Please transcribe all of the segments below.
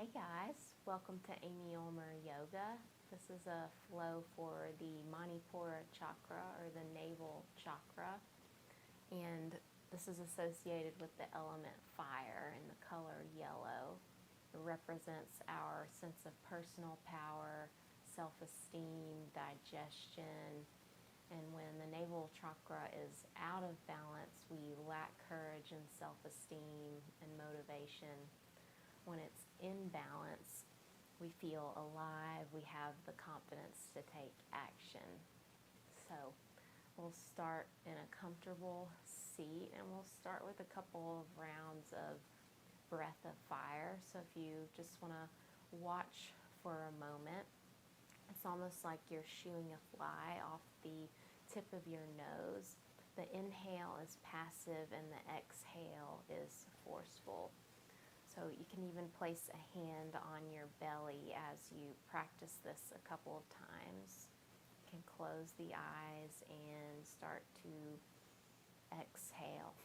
Hey guys, welcome to Amy Ulmer Yoga. This is a flow for the manipura chakra or the navel chakra, and this is associated with the element fire and the color yellow. It represents our sense of personal power, self-esteem, digestion, and when the navel chakra is out of balance, we lack courage and self-esteem and motivation. When it's in balance, we feel alive, we have the confidence to take action. So we'll start in a comfortable seat and we'll start with a couple of rounds of breath of fire. So if you just want to watch for a moment, it's almost like you're shooing a fly off the tip of your nose. The inhale is passive and the exhale is forceful. So you can even place a hand on your belly as you practice this a couple of times. You can close the eyes and start to exhale.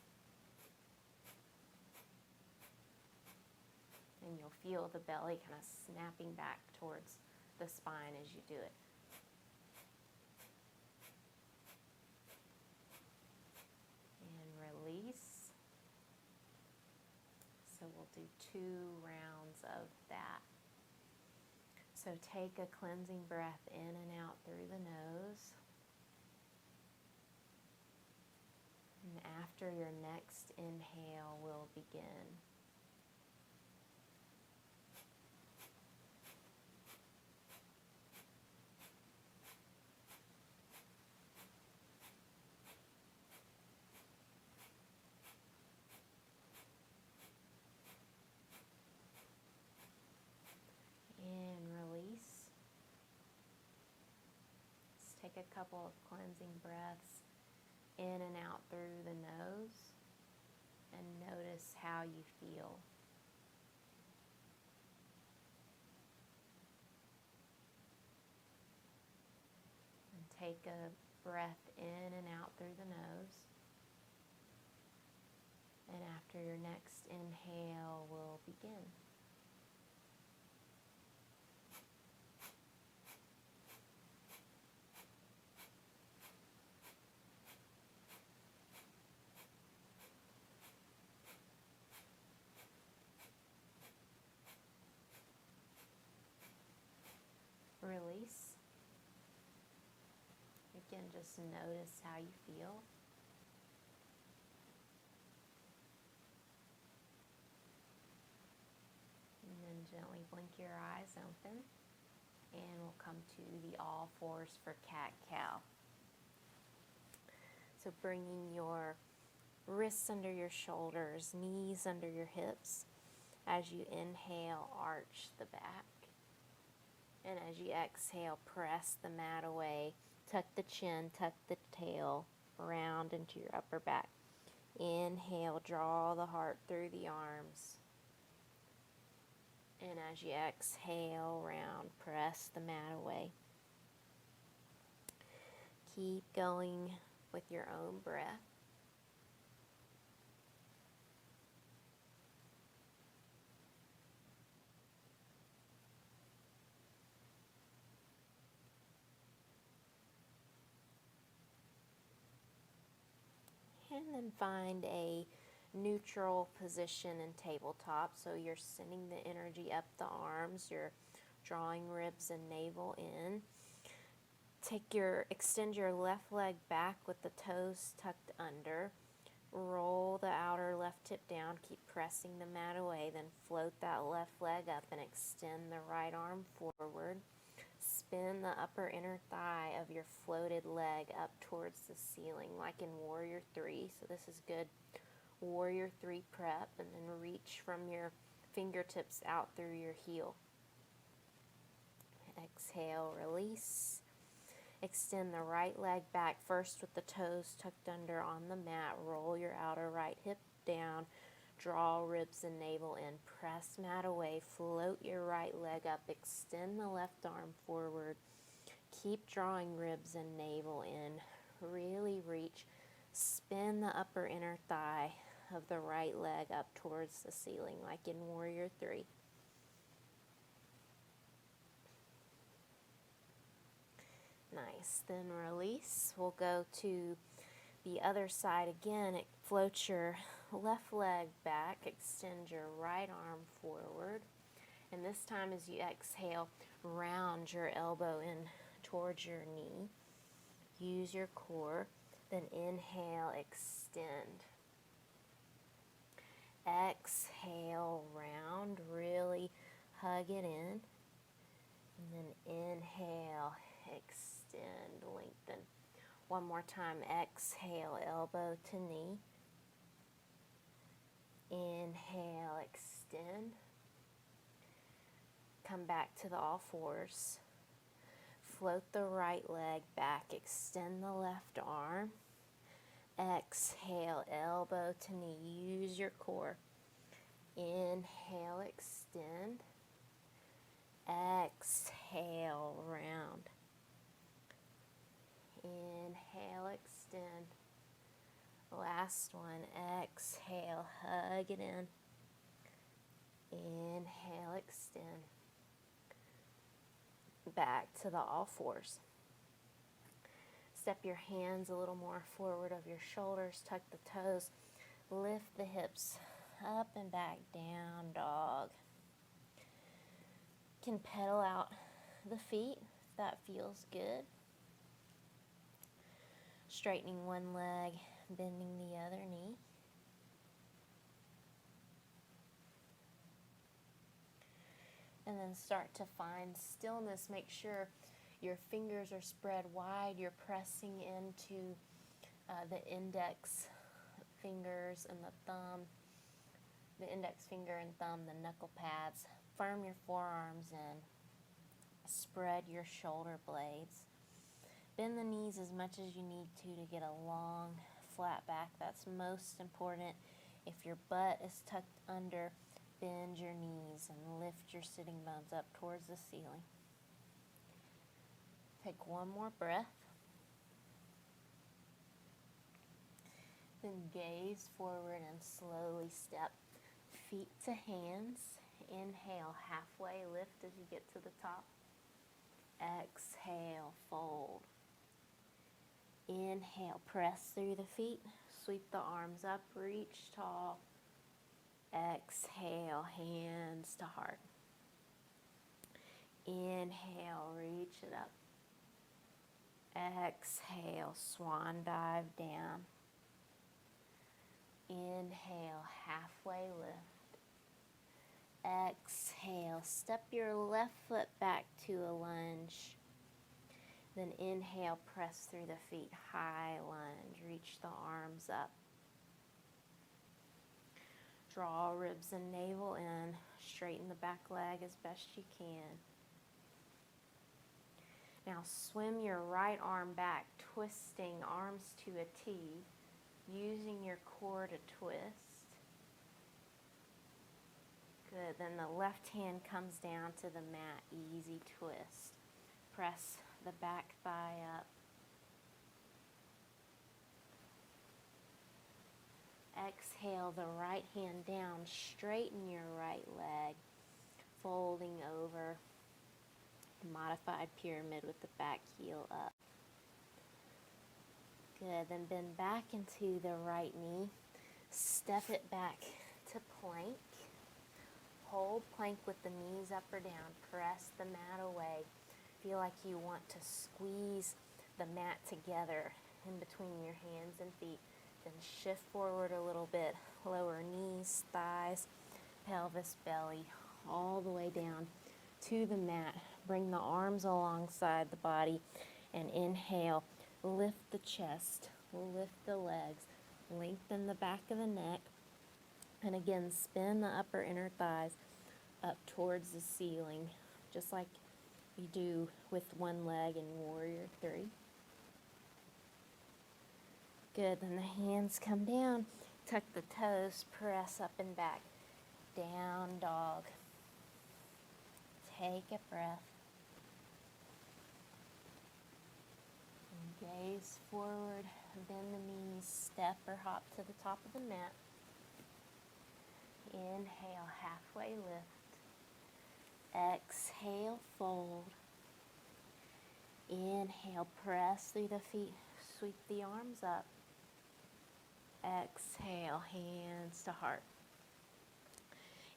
And you'll feel the belly kind of snapping back towards the spine as you do it. And release. So we'll do 2 rounds of that. So take a cleansing breath in and out through the nose. And after your next inhale, we'll begin. And release. Just take a couple of cleansing breaths in and out through the nose and notice how you feel. And take a breath in and out through the nose. And after your next inhale, we'll begin. Release. Again, just notice how you feel. And then gently blink your eyes open. And we'll come to the all fours for cat-cow. So bringing your wrists under your shoulders, knees under your hips. As you inhale, arch the back. And as you exhale, press the mat away. Tuck the chin, tuck the tail, round into your upper back. Inhale, draw the heart through the arms. And as you exhale, round, press the mat away. Keep going with your own breath. And then find a neutral position in tabletop. So you're sending the energy up the arms, you're drawing ribs and navel in. Extend your left leg back with the toes tucked under. Roll the outer left hip down, keep pressing the mat away, then float that left leg up and extend the right arm forward. Spin the upper inner thigh of your floated leg up towards the ceiling like in Warrior 3. So this is good Warrior 3 prep, and then reach from your fingertips out through your heel. Exhale, release. Extend the right leg back first with the toes tucked under on the mat. Roll your outer right hip down. Draw ribs and navel in. Press mat away. Float your right leg up. Extend the left arm forward. Keep drawing ribs and navel in. Really reach. Spin the upper inner thigh of the right leg up towards the ceiling like in Warrior 3. Nice. Then release. We'll go to the other side again. Float your left leg back, extend your right arm forward. And this time as you exhale, round your elbow in towards your knee. Use your core. Then inhale, extend. Exhale, round, really hug it in. And then inhale, extend, lengthen. One more time, exhale, elbow to knee. Inhale, extend. Come back to the all fours. Float the right leg back, extend the left arm. Exhale, elbow to knee, use your core. Inhale, extend. Exhale, round. Inhale, extend. Last one, exhale, hug it in. Inhale, extend. Back to the all fours. Step your hands a little more forward of your shoulders, tuck the toes, lift the hips up and back, down dog. You can pedal out the feet if that feels good. Straightening one leg, bending the other knee. And then start to find stillness. Make sure your fingers are spread wide. You're pressing into the index fingers and the thumb. The index finger and thumb, the knuckle pads. Firm your forearms in. Spread your shoulder blades. Bend the knees as much as you need to get a long, flat back. That's most important. If your butt is tucked under, bend your knees and lift your sitting bones up towards the ceiling. Take one more breath. Then gaze forward and slowly step feet to hands. Inhale, halfway lift as you get to the top. Exhale, fold. Inhale, press through the feet. Sweep the arms up, reach tall. Exhale, hands to heart. Inhale, reach it up. Exhale, swan dive down. Inhale, halfway lift. Exhale, step your left foot back to a lunge. Then inhale, press through the feet, high lunge, reach the arms up. Draw ribs and navel in, straighten the back leg as best you can. Now swim your right arm back, twisting arms to a T, using your core to twist. Good, then the left hand comes down to the mat, easy twist. Press the back thigh up. Exhale the right hand down, straighten your right leg, folding over. Modified pyramid with the back heel up. Good, then bend back into the right knee. Step it back to plank. Hold plank with the knees up or down. Press the mat away. Feel like you want to squeeze the mat together in between your hands and feet. Then shift forward a little bit. Lower knees, thighs, pelvis, belly, all the way down to the mat. Bring the arms alongside the body and inhale. Lift the chest, lift the legs, lengthen the back of the neck. And again, spin the upper inner thighs up towards the ceiling, just like you do with one leg in Warrior 3. Good, then the hands come down, tuck the toes, press up and back. Down dog. Take a breath. And gaze forward, bend the knees, step or hop to the top of the mat. Inhale, halfway lift. Exhale, fold. Inhale, press through the feet, sweep the arms up. Exhale, hands to heart.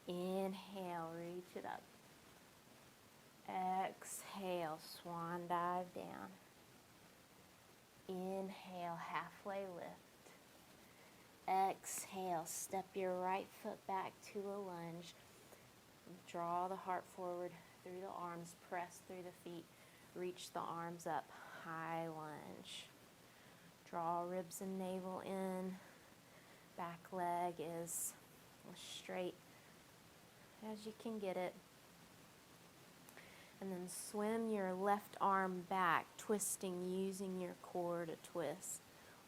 Inhale, reach it up. Exhale, swan dive down. Inhale, halfway lift. Exhale, step your right foot back to a lunge. Draw the heart forward through the arms, press through the feet, reach the arms up, high lunge. Draw ribs and navel in. Back leg is as straight as you can get it. And then swim your left arm back, twisting, using your core to twist.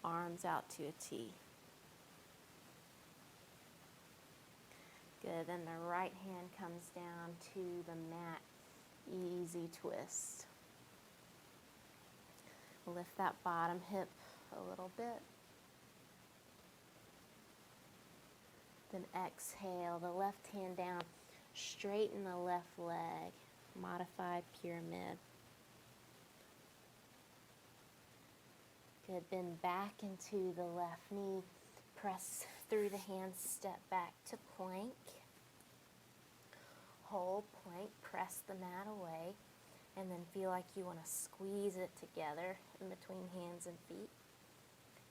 Arms out to a T. Good, then the right hand comes down to the mat. Easy twist. Lift that bottom hip a little bit. Then exhale, the left hand down, straighten the left leg. Modified pyramid. Good, then back into the left knee. Press through the hands, step back to plank. Hold plank, press the mat away, and then feel like you want to squeeze it together in between hands and feet.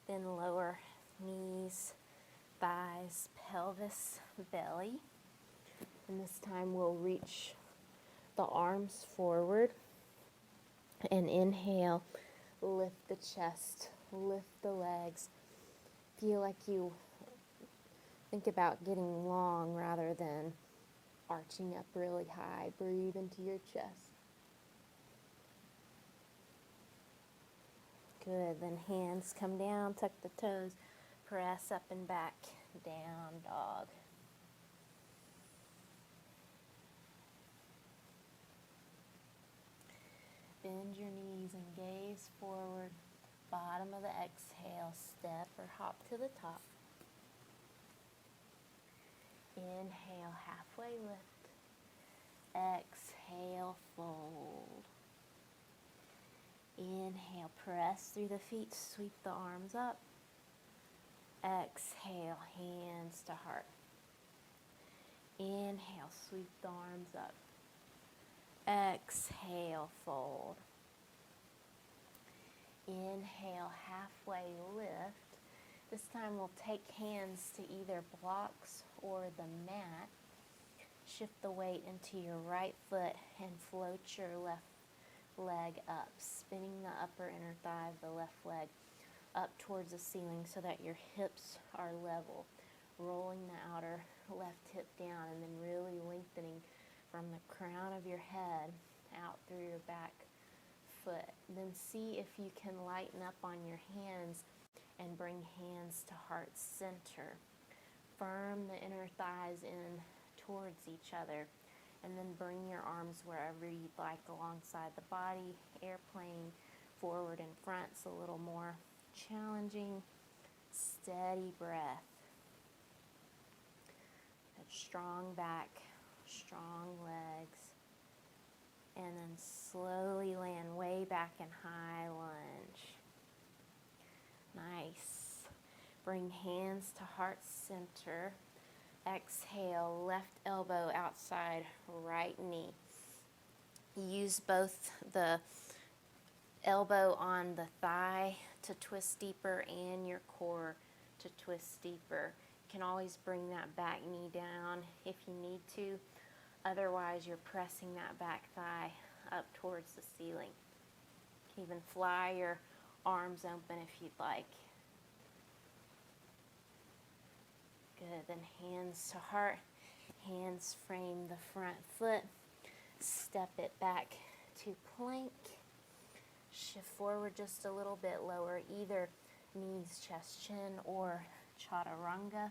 Then lower knees, thighs, pelvis, belly. And this time we'll reach the arms forward. And inhale, lift the chest, lift the legs. Feel like you think about getting long rather than arching up really high. Breathe into your chest. Good, then hands come down, tuck the toes, press up and back, down dog. Bend your knees and gaze forward. Bottom of the exhale, step or hop to the top. Inhale, halfway lift. Exhale, fold. Inhale, press through the feet, sweep the arms up. Exhale, hands to heart. Inhale, sweep the arms up. Exhale, fold. Inhale, halfway lift. This time we'll take hands to either blocks or the mat. Shift the weight into your right foot and float your left leg up, spinning the upper inner thigh of the left leg up towards the ceiling so that your hips are level. Rolling the outer left hip down and then really lengthening from the crown of your head out through your back foot. Then see if you can lighten up on your hands and bring hands to heart center. Firm the inner thighs in towards each other, and then bring your arms wherever you'd like alongside the body. Airplane, forward and front's a little more challenging. Steady breath. That strong back, strong legs. And then slowly land way back in high lunge. Nice. Bring hands to heart center. Exhale, left elbow outside right knee. Use both the elbow on the thigh to twist deeper and your core to twist deeper. You can always bring that back knee down if you need to. Otherwise, you're pressing that back thigh up towards the ceiling. You can even fly your arms open if you'd like. Good, then hands to heart. Hands frame the front foot. Step it back to plank. Shift forward just a little bit, lower either knees, chest, chin, or chaturanga.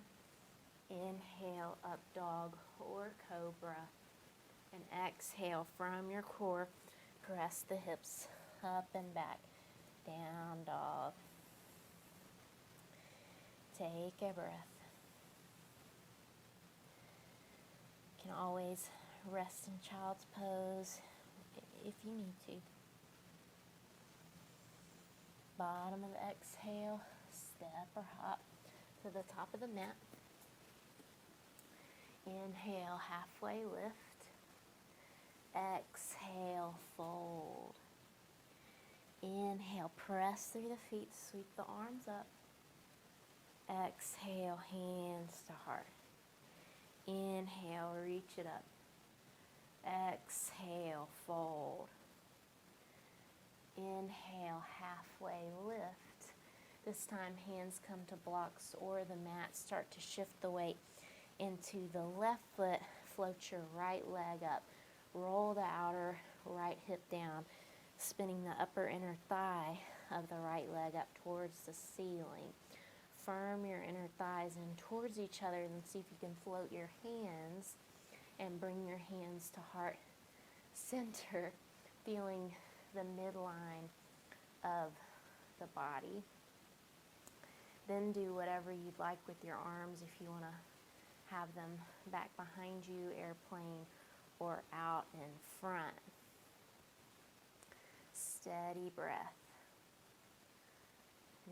Inhale, up dog or cobra. And exhale from your core. Press the hips up and back. Down dog. Take a breath. You can always rest in child's pose if you need to. bottom of the exhale, step or hop to the top of the mat. Inhale, halfway lift. Exhale, fold. Inhale, press through the feet, sweep the arms up. Exhale, hands to heart. Inhale, reach it up. Exhale, fold. Inhale, halfway lift. This time hands come to blocks or the mat. Start to shift the weight into the left foot. Float your right leg up. Roll the outer right hip down, spinning the upper inner thigh of the right leg up towards the ceiling. Firm your inner thighs in towards each other and see if you can float your hands and bring your hands to heart center, feeling the midline of the body. Then do whatever you'd like with your arms. If you want to have them back behind you, airplane, or out in front. Steady breath.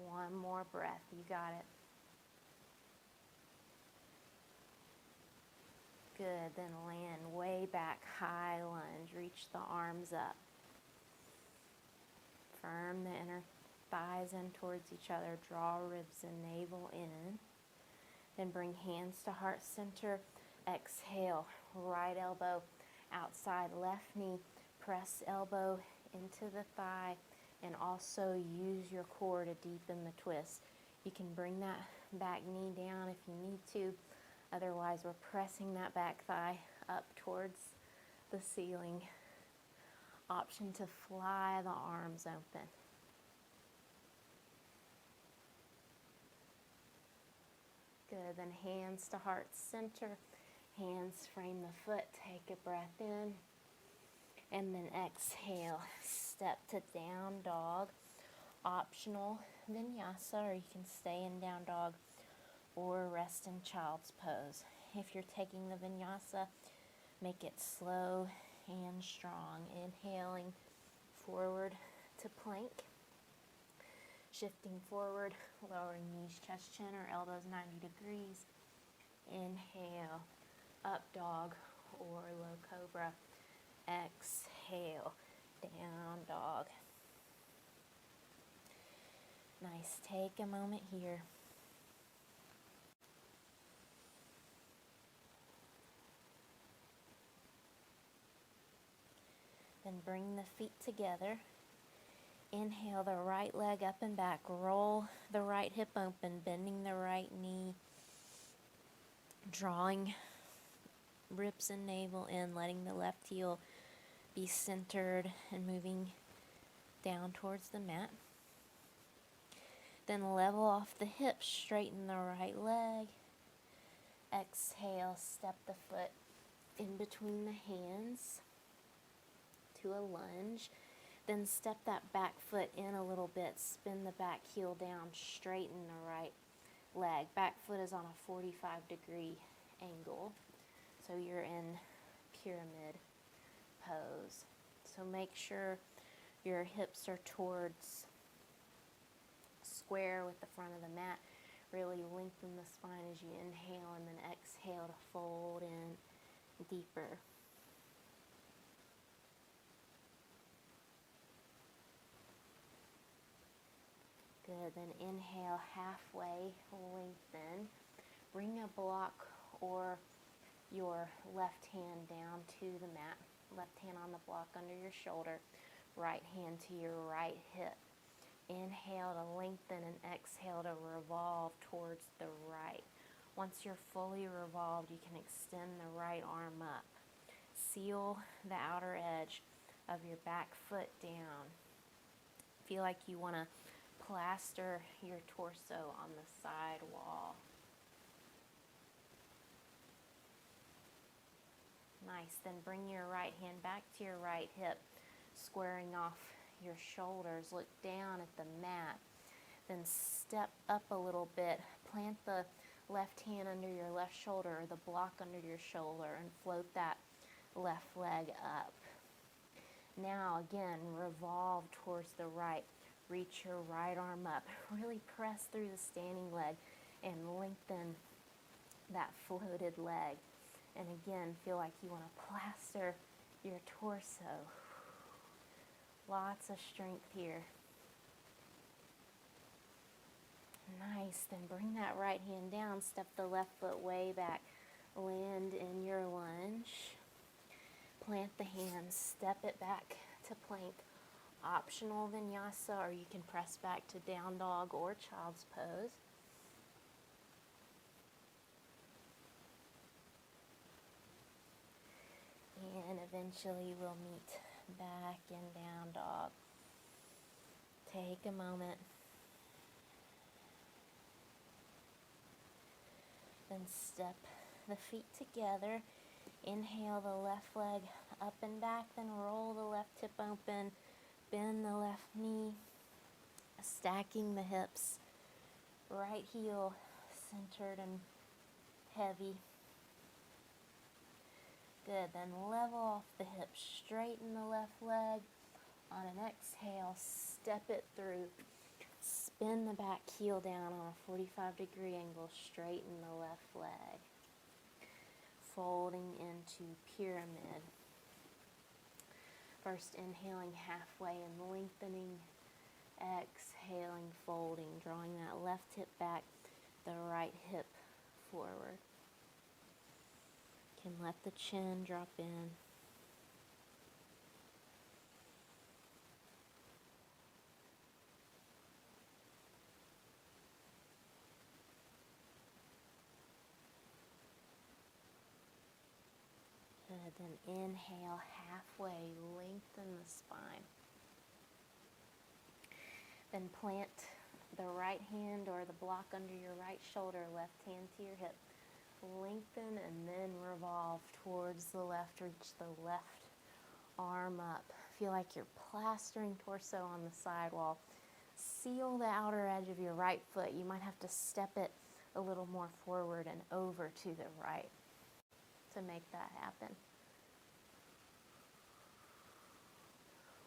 One more breath. You got it. Good. Then land way back, high lunge. Reach the arms up. Firm the inner thighs in towards each other. Draw ribs and navel in. Then bring hands to heart center. Exhale. Right elbow outside left knee. Press elbow into the thigh. And also use your core to deepen the twist. You can bring that back knee down if you need to. Otherwise, we're pressing that back thigh up towards the ceiling. Option to fly the arms open. Good. Then hands to heart center. Hands frame the foot. Take a breath in. And then exhale. Step to down dog. Optional vinyasa, or you can stay in down dog or rest in child's pose. If you're taking the vinyasa, make it slow and strong. Inhaling forward to plank. Shifting forward, lowering knees, chest, chin, or elbows 90 degrees. Inhale, up dog or low cobra. Exhale, down dog. Nice. Take a moment here. Then bring the feet together. Inhale the right leg up and back. Roll the right hip open, bending the right knee. Drawing ribs and navel in, letting the left heel be centered and moving down towards the mat. Then level off the hips, straighten the right leg. Exhale, step the foot in between the hands to a lunge. Then step that back foot in a little bit, spin the back heel down, straighten the right leg. Back foot is on a 45-degree angle, so you're in pyramid pose. So make sure your hips are towards square with the front of the mat. Really lengthen the spine as you inhale, and then exhale to fold in deeper. Good. Then inhale, halfway lengthen. Bring a block or your left hand down to the mat. Left hand on the block under your shoulder. Right hand to your right hip. Inhale to lengthen and exhale to revolve towards the right. Once you're fully revolved, you can extend the right arm up. Seal the outer edge of your back foot down. Feel like you want to plaster your torso on the side wall. Nice. Then bring your right hand back to your right hip, squaring off your shoulders. Look down at the mat. Then step up a little bit. Plant the left hand under your left shoulder or the block under your shoulder and float that left leg up. Now again, revolve towards the right. reach your right arm up. Really press through the standing leg and lengthen that floated leg. And again, feel like you want to plaster your torso. Lots of strength here. Nice. Then bring that right hand down. Step the left foot way back. Land in your lunge. Plant the hands. Step it back to plank. Optional vinyasa, or you can press back to down dog or child's pose. And eventually we'll meet back in down dog. Take a moment. Then step the feet together. Inhale the left leg up and back, then roll the left hip open. Bend the left knee, stacking the hips. Right heel centered and heavy. Good. Then level off the hips. Straighten the left leg. On an exhale, step it through. Spin the back heel down on a 45-degree angle. Straighten the left leg. Folding into pyramid. First inhaling halfway and lengthening. Exhaling, folding, drawing that left hip back, the right hip forward. Can let the chin drop in. Good. Then inhale halfway, lengthen the spine. Then plant the right hand or the block under your right shoulder, left hand to your hip. Lengthen and then revolve towards the left. Reach the left arm up. Feel like you're plastering torso on the sidewall. Seal the outer edge of your right foot. You might have to step it a little more forward and over to the right to make that happen.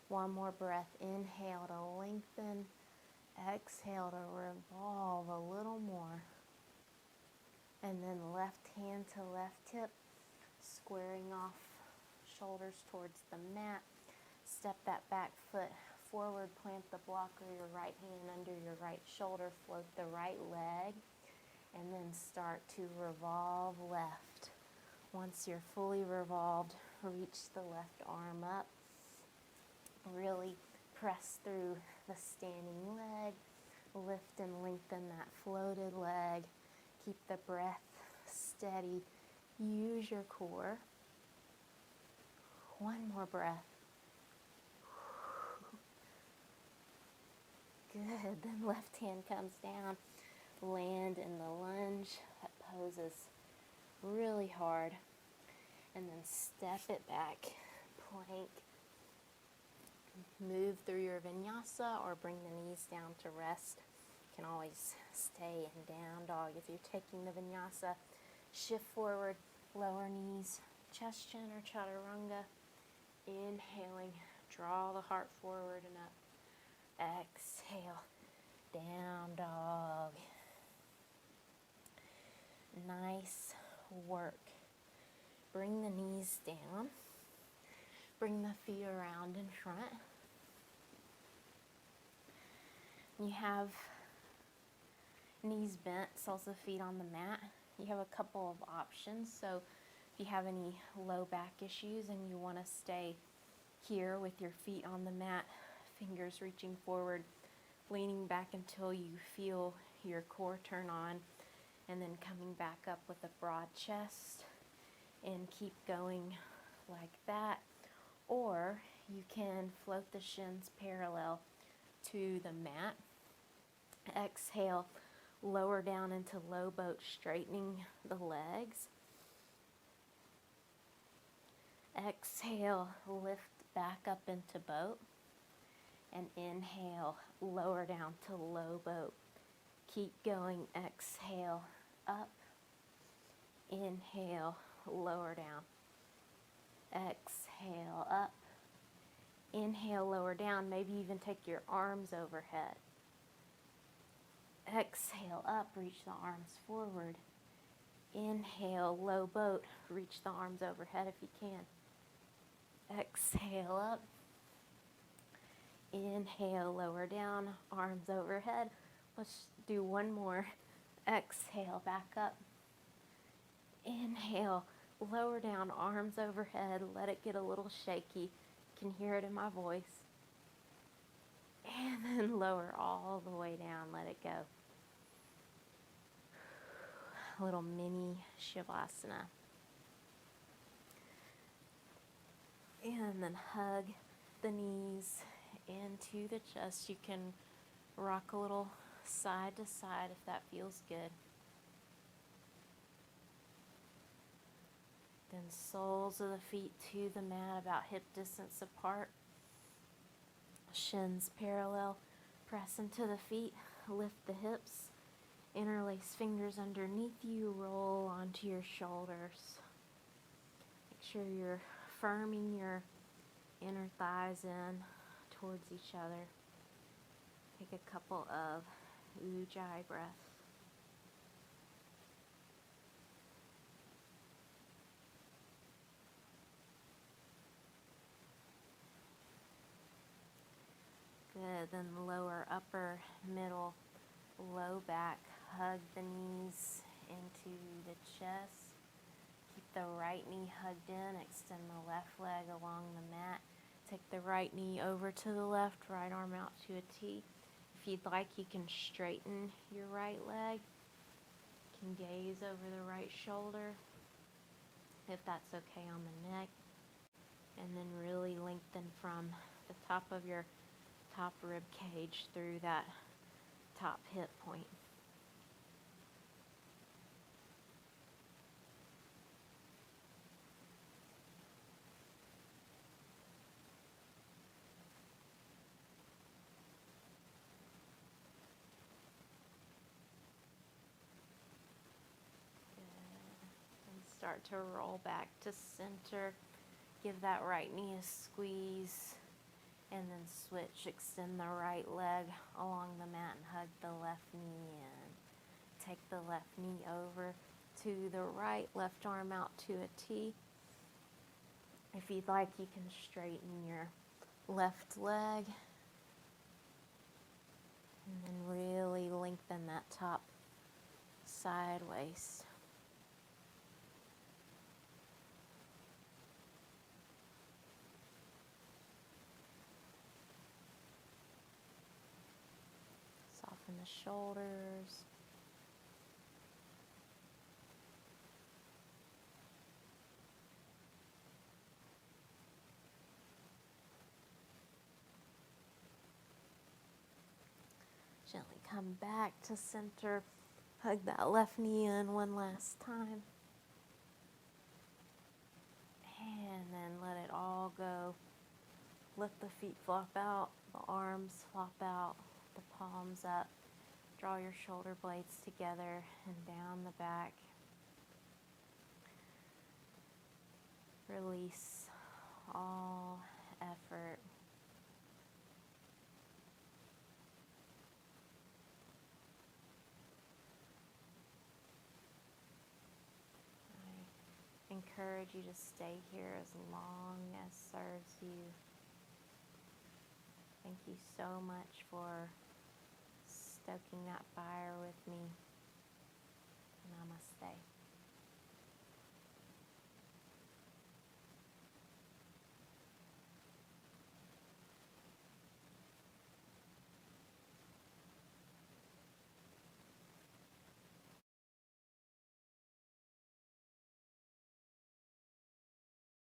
One more breath. Inhale to lengthen. Exhale to revolve a little more. And then left hand to left hip, squaring off shoulders towards the mat. Step that back foot forward, plant the block or your right hand under your right shoulder, float the right leg, and then start to revolve left. Once you're fully revolved, reach the left arm up. Really press through the standing leg. Lift and lengthen that floated leg. Keep the breath steady. Use your core. One more breath. Good. Then left hand comes down. Land in the lunge. That poses really hard. And then step it back. Plank. Move through your vinyasa or bring the knees down to rest. You can always stay in down dog. If you're taking the vinyasa, shift forward, lower knees, chest, chin, or chaturanga. Inhaling, draw the heart forward and up. Exhale, down dog. Nice work. Bring the knees down. Bring the feet around in front. You have knees bent, soles of feet on the mat. You have a couple of options. So if you have any low back issues and you want to stay here with your feet on the mat, fingers reaching forward, leaning back until you feel your core turn on, and then coming back up with a broad chest and keep going like that. Or you can float the shins parallel to the mat. Exhale, lower down into low boat, straightening the legs. Exhale, lift back up into boat. And inhale, lower down to low boat. Keep going. Exhale, up. Inhale, lower down. Exhale, up. Inhale, lower down. Maybe even take your arms overhead. Exhale, up, reach the arms forward. Inhale, low boat. Reach the arms overhead if you can. Exhale, up. Inhale, lower down, arms overhead. Let's do one more. Exhale, back up. Inhale, lower down, arms overhead. Let it get a little shaky. You can hear it in my voice. And then lower all the way down. Let it go. A little mini Shavasana. And then hug the knees into the chest. You can rock a little side to side if that feels good. Then soles of the feet to the mat about hip distance apart. Shins parallel. Press into the feet. Lift the hips. Interlace fingers underneath you. Roll onto your shoulders. Make sure you're firming your inner thighs in towards each other. Take a couple of Ujjayi breaths. Good. Then lower, upper, middle, low back. Hug the knees into the chest. Keep the right knee hugged in. Extend the left leg along the mat. Take the right knee over to the left, right arm out to a T. If you'd like, you can straighten your right leg. You can gaze over the right shoulder, if that's okay on the neck. And then really lengthen from the top of your top rib cage through that top hip point. Start to roll back to center. Give that right knee a squeeze. And then switch. Extend the right leg along the mat and hug the left knee in. Take the left knee over to the right. Left arm out to a T. If you'd like, you can straighten your left leg. And then really lengthen that top sideways. Soften the shoulders. Gently come back to center. Hug that left knee in one last time. And then let it all go. Let the feet flop out, the arms flop out, the palms up. Draw your shoulder blades together and down the back. Release all effort. I encourage you to stay here as long as serves you. Thank you so much for stoking that fire with me. Namaste.